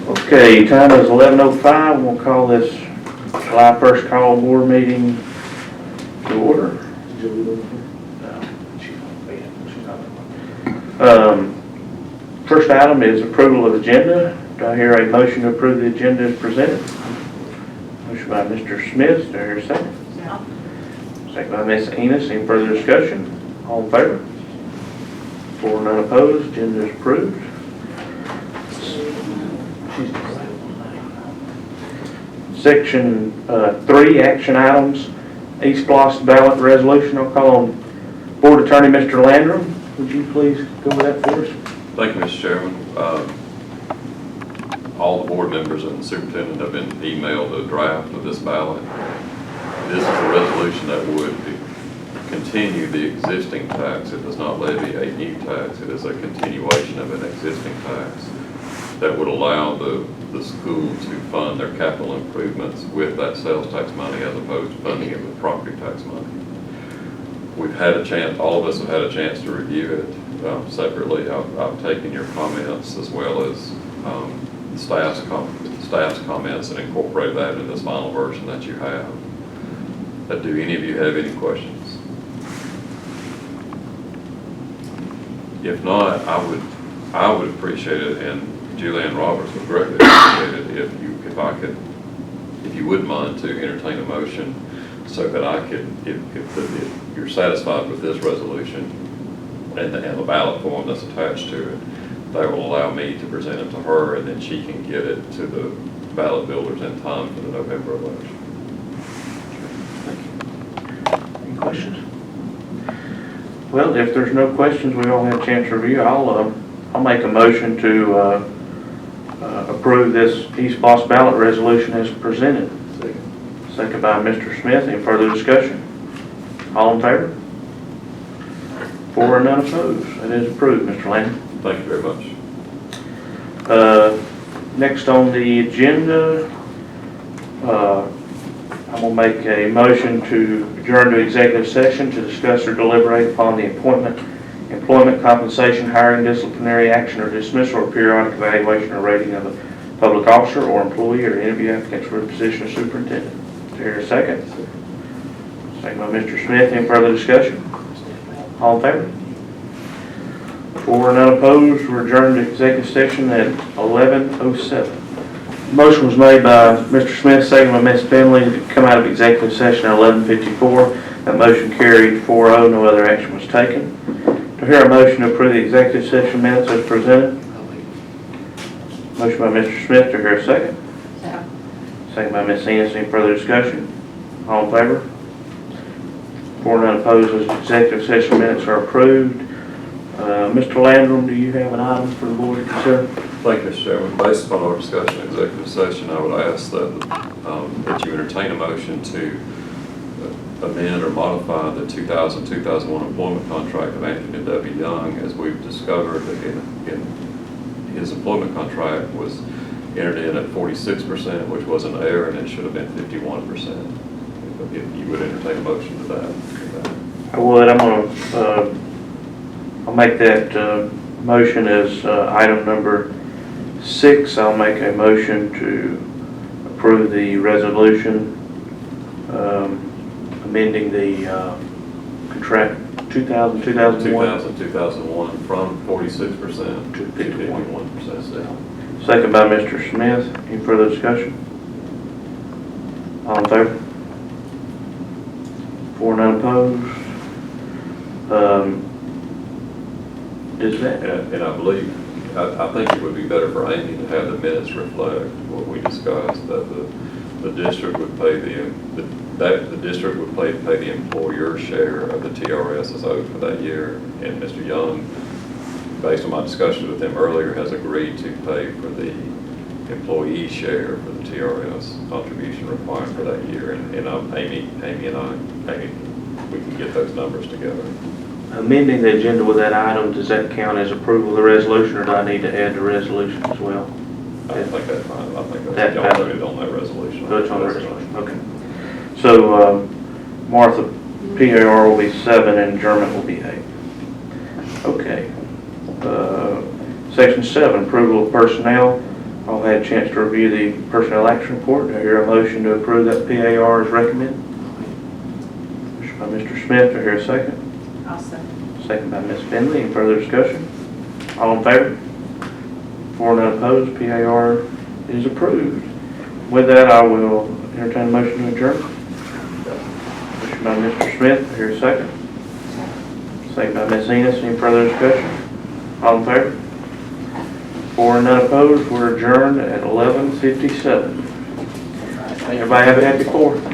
Okay, time is 11:05. We'll call this July 1st call board meeting to order. First item is approval of agenda. Do I hear a motion to approve the agenda as presented? Motion by Mr. Smith. Do I hear a second? Second by Ms. Enos. Any further discussion? All in favor? 4, none opposed. Agenda is approved. Section 3, action items, ESPLOST ballot resolution. I'll call on Board Attorney Mr. Landrum. Would you please go over that for us? Thank you, Mr. Chairman. All the board members and the superintendent have been emailed a draft of this ballot. This is a resolution that would continue the existing tax. It does not levy a new tax. It is a continuation of an existing tax that would allow the school to fund their capital improvements with that sales tax money as opposed to funding it with property tax money. We've had a chance, all of us have had a chance to review it separately. I've taken your comments as well as staff's comments and incorporated that in this final version that you have. Do any of you have any questions? If not, I would appreciate it, and Julianne Roberts would greatly appreciate it if you wouldn't mind to entertain a motion so that I could, if you're satisfied with this resolution and the ballot form that's attached to it, that will allow me to present it to her, and then she can get it to the ballot builders in time for the November election. Thank you. Any questions? Well, if there's no questions, we all have a chance to review. I'll make a motion to approve this ESPLOST ballot resolution as presented. Second by Mr. Smith. Any further discussion? All in favor? 4 and none opposed. That is approved, Mr. Landon. Thank you very much. Next on the agenda, I'm going to make a motion to adjourn to executive session to discuss or deliberate upon the appointment, employment, compensation, hiring, disciplinary action or dismissal, or periodic evaluation or rating of a public officer or employee or interview applicants for the position of superintendent. Is there a second? Second by Mr. Smith. Any further discussion? All in favor? 4 none opposed. We're adjourned to executive session at 11:07. Motion was made by Mr. Smith, second by Ms. Finley, to come out of executive session at 11:54. That motion carried 4-0. No other action was taken. Do I hear a motion to approve the executive session minutes as presented? Motion by Mr. Smith. Do I hear a second? Second by Ms. Enos. Any further discussion? All in favor? 4 none opposed. Those executive session minutes are approved. Mr. Landrum, do you have an item for the board to consider? Thank you, Mr. Chairman. Based upon our discussion in executive session, I would ask that you entertain a motion to amend or modify the 2000-2001 employment contract of Anthony W. Young. As we've discovered, in his employment contract was entered in at 46%, which was an error, and it should have been 51%. If you would entertain a motion to that. I would. I'll make that motion as item number 6. I'll make a motion to approve the resolution amending the contract 2000-2001 from 46% to 51% still. Second by Mr. Smith. Any further discussion? All in favor? 4 none opposed. Is that? And I believe, I think it would be better for Amy to have the minutes reflect what we discussed, that the district would pay the employer's share of the TRS as owed for that year, and Mr. Young, based on my discussion with him earlier, has agreed to pay for the employee share for the TRS contribution required for that year, and Amy, we can get those numbers together. Amending the agenda with that item, does that count as approval of the resolution, or do I need to add the resolution as well? I think that's fine. I think that's included on that resolution. That's on the resolution. Okay. So Martha, PAR will be 7 and German will be 8. Okay. Section 7, approval of personnel. All had a chance to review the personnel action report. Do I hear a motion to approve that PAR as recommended? Motion by Mr. Smith. Do I hear a second? I'll second. Second by Ms. Finley. Any further discussion? All in favor? 4 none opposed. PAR is approved. With that, I will entertain a motion to adjourn. Motion by Mr. Smith. Do I hear a second? Second by Ms. Enos. Any further discussion? All in favor? 4 none opposed. We're adjourned at 11:57. Everybody have a happy 4th.